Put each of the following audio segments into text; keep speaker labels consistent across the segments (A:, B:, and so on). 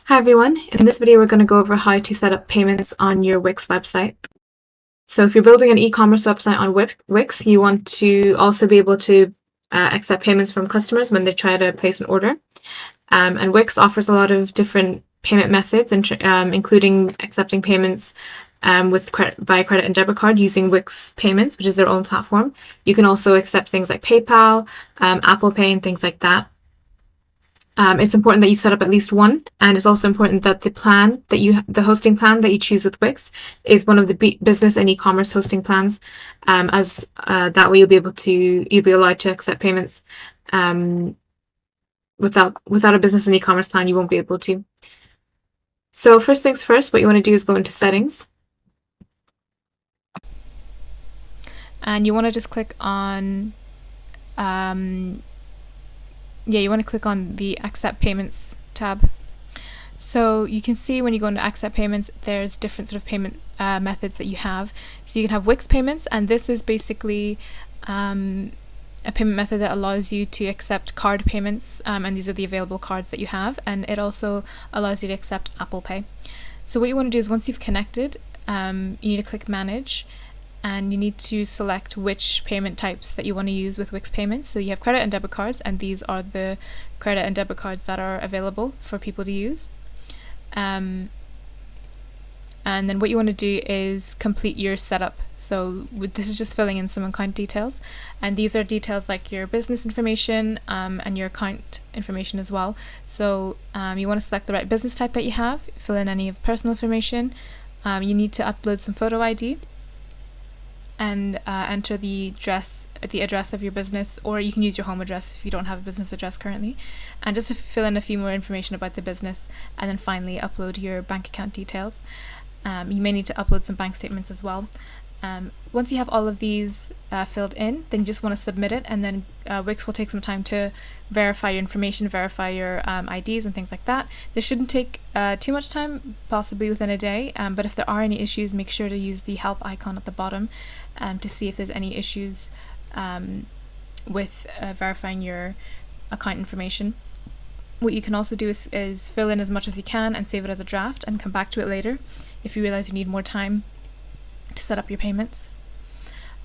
A: Hi everyone, in this video we're going to go over how to set up payments on your Wix website. So if you're building an e-commerce website on Wix, you want to also be able to accept payments from customers when they try to place an order. And Wix offers a lot of different payment methods, including accepting payments by credit and debit card using Wix Payments, which is their own platform. You can also accept things like PayPal, Apple Pay, and things like that. It's important that you set up at least one, and it's also important that the hosting plan that you choose with Wix is one of the business and e-commerce hosting plans, as that way you'll be allowed to accept payments. Without a business and e-commerce plan, you won't be able to. So first things first, what you want to do is go into settings.
B: And you want to just click on you want to click on the Accept Payments tab. So you can see when you go into Accept Payments, there's different sort of payment methods that you have. So you can have Wix Payments, and this is basically a payment method that allows you to accept card payments, and these are the available cards that you have, and it also allows you to accept Apple Pay. So what you want to do is once you've connected, you need to click Manage, and you need to select which payment types that you want to use with Wix Payments. So you have credit and debit cards, and these are the credit and debit cards that are available for people to use. And then what you want to do is complete your setup. So this is just filling in some account details, and these are details like your business information and your account information as well. So you want to select the right business type that you have, fill in any of personal information. You need to upload some photo ID and enter the address of your business, or you can use your home address if you don't have a business address currently, and just to fill in a few more information about the business, and then finally upload your bank account details. You may need to upload some bank statements as well. Once you have all of these filled in, then you just want to submit it, and then Wix will take some time to verify your information, verify your IDs and things like that. This shouldn't take too much time, possibly within a day, but if there are any issues, make sure to use the help icon at the bottom to see if there's any issues with verifying your account information. What you can also do is fill in as much as you can and save it as a draft and come back to it later if you realize you need more time to set up your payments.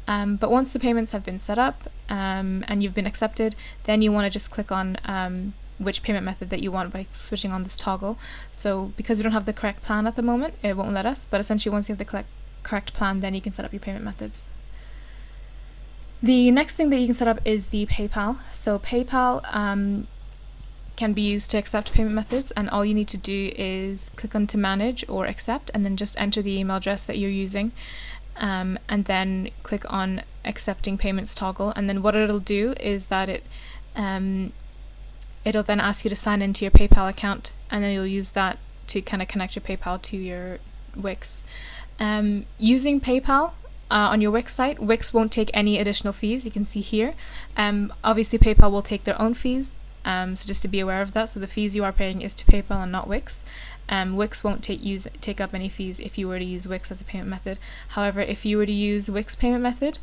B: But once the payments have been set up and you've been accepted, then you want to just click on which payment method that you want by switching on this toggle. So because we don't have the correct plan at the moment, it won't let us, but essentially once you have the correct plan, then you can set up your payment methods. The next thing that you can set up is the PayPal. So PayPal can be used to accept payment methods, and all you need to do is click on to manage or accept, and then just enter the email address that you're using, and then click on accepting payments toggle. And then what it'll do is that it'll then ask you to sign into your PayPal account, and then you'll use that to kind of connect your PayPal to your Wix. Using PayPal on your Wix site, Wix won't take any additional fees. You can see here. Obviously PayPal will take their own fees, so just to be aware of that. So the fees you are paying is to PayPal and not Wix. Wix won't take up any fees if you were to use Wix as a payment method. However, if you were to use Wix payment method,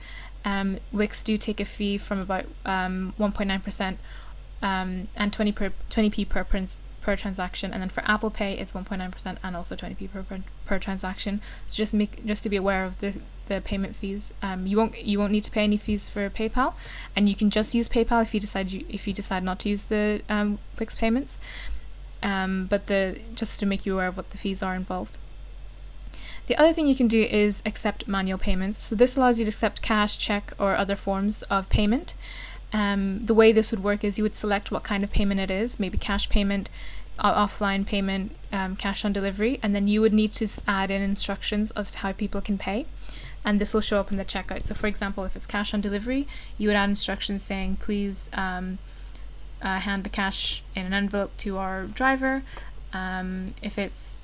B: Wix do take a fee from about 1.9% and 20p per transaction, and then for Apple Pay it's 1.9% and also 20p per transaction. So just to be aware of the payment fees. You won't need to pay any fees for PayPal, and you can just use PayPal if you decide not to use the Wix payments. But just to make you aware of what the fees are involved. The other thing you can do is accept manual payments. So this allows you to accept cash, check, or other forms of payment. The way this would work is you would select what kind of payment it is, maybe cash payment, offline payment, cash on delivery, and then you would need to add in instructions as to how people can pay, and this will show up in the checkout. So for example, if it's cash on delivery, you would add instructions saying please hand the cash in an envelope to our driver. If it's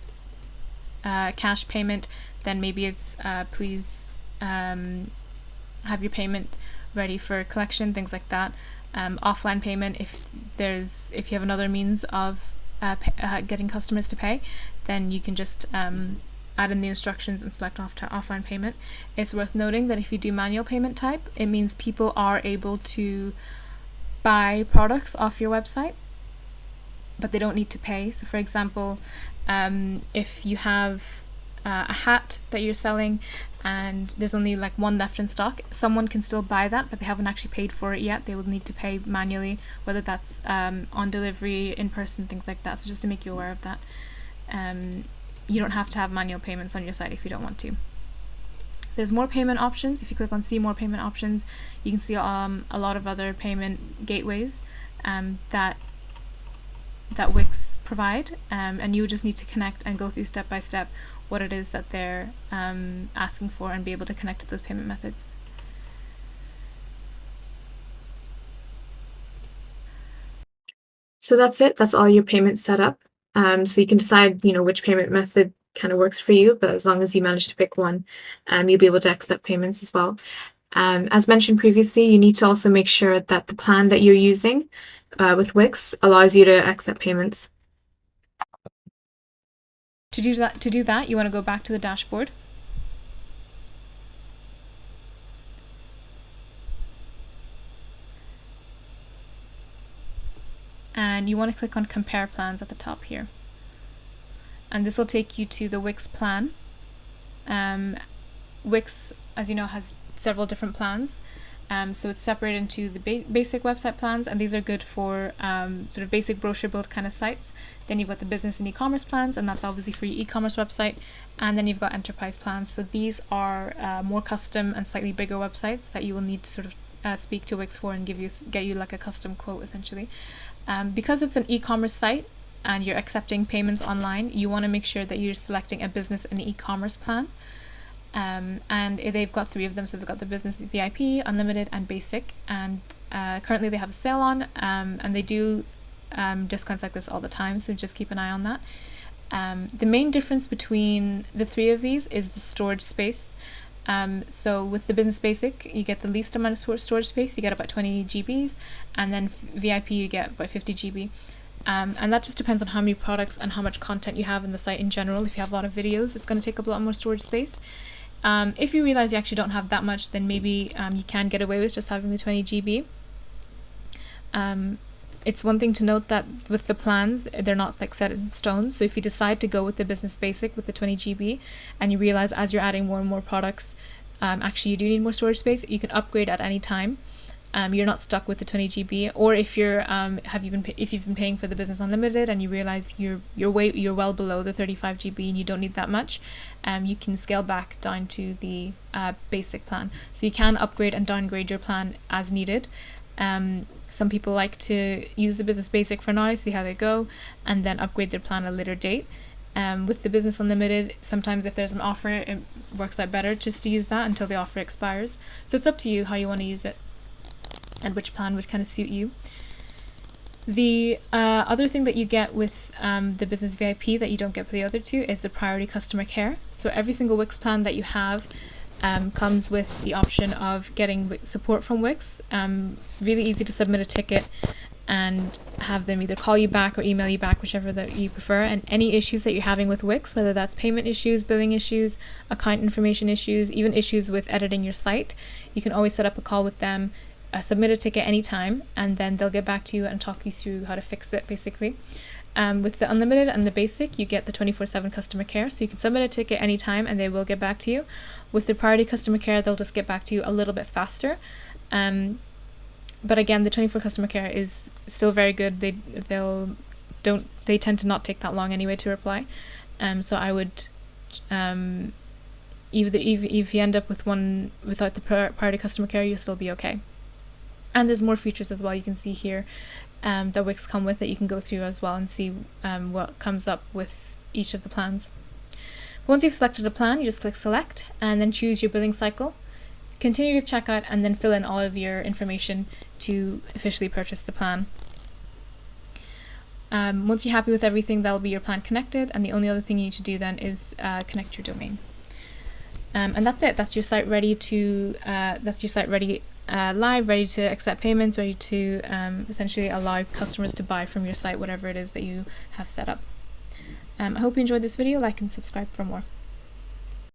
B: cash payment, then maybe it's please have your payment ready for collection, things like that. Offline payment, if you have another means of getting customers to pay, then you can just add in the instructions and select offline payment. It's worth noting that if you do manual payment type, it means people are able to buy products off your website. but they don't need to pay. So for example, if you have a hat that you're selling and there's only like one left in stock, someone can still buy that, but they haven't actually paid for it yet. They will need to pay manually, whether that's on delivery, in person, things like that. So just to make you aware of that. You don't have to have manual payments on your site if you don't want to. There's more payment options. If you click on see more payment options, you can see a lot of other payment gateways that Wix provide, and you just need to connect and go through step by step what it is that they're asking for and be able to connect to those payment methods.
A: So that's it. That's all your payments set up. So you can decide, which payment method kind of works for you, but as long as you manage to pick one, you'll be able to accept payments as well. As mentioned previously, you need to also make sure that the plan that you're using with Wix allows you to accept payments.
B: To do that, you want to go back to the dashboard. And you want to click on compare plans at the top here. And this will take you to the Wix plan. Wix, as you know, has several different plans. So it's separated into the basic website plans, and these are good for sort of basic brochure build kind of sites. Then you've got the business and e-commerce plans, and that's obviously for your e-commerce website. And then you've got enterprise plans. So these are more custom and slightly bigger websites that you will need to sort of speak to Wix for and get you like a custom quote essentially. Because it's an e-commerce site and you're accepting payments online, you want to make sure that you're selecting a business and e-commerce plan. And they've got 3 of them, so they've got the business VIP, unlimited, and basic. And currently they have a sale on, and they do discounts like this all the time, so just keep an eye on that. The main difference between the 3 of these is the storage space. So with the business basic, you get the least amount of storage space, you get about 20 GBs, and then VIP you get about 50 GB. And that just depends on how many products and how much content you have in the site in general. If you have a lot of videos, it's going to take up a lot more storage space. If you realize you actually don't have that much, then maybe you can get away with just having the 20 GB. It's one thing to note that with the plans, they're not like set in stone. So if you decide to go with the business basic with the 20 GB and you realize as you're adding more and more products, actually you do need more storage space, you can upgrade at any time. You're not stuck with the 20 GB. Or if you're if you've been paying for the business unlimited and you realize you're well below the 35 GB and you don't need that much, you can scale back down to the basic plan. So you can upgrade and downgrade your plan as needed. Some people like to use the business basic for now, see how they go, and then upgrade their plan at a later date. With the business unlimited, sometimes if there's an offer, it works out better just to use that until the offer expires. So it's up to you how you want to use it and which plan would kind of suit you. The other thing that you get with the business VIP that you don't get for the other 2 is the priority customer care. So every single Wix plan that you have comes with the option of getting support from Wix. Really easy to submit a ticket and have them either call you back or email you back, whichever that you prefer. And any issues that you're having with Wix, whether that's payment issues, billing issues, account information issues, even issues with editing your site, you can always set up a call with them, submit a ticket anytime, and then they'll get back to you and talk you through how to fix it basically. With the unlimited and the basic, you get the 24/7 customer care, so you can submit a ticket anytime and they will get back to you. With the priority customer care, they'll just get back to you a little bit faster. But again, the 24 customer care is still very good. They tend to not take that long anyway to reply. So I would if you end up with one without the priority customer care, you'll still be okay. And there's more features as well you can see here that Wix come with that you can go through as well and see what comes up with each of the plans. Once you've selected a plan, you just click select and then choose your billing cycle. Continue to checkout and then fill in all of your information to officially purchase the plan. Once you're happy with everything, that'll be your plan connected, and the only other thing you need to do then is connect your domain. And that's it. That's your site ready to live, ready to accept payments, ready to essentially allow customers to buy from your site, whatever it is that you have set up. I hope you enjoyed this video. Like and subscribe for more.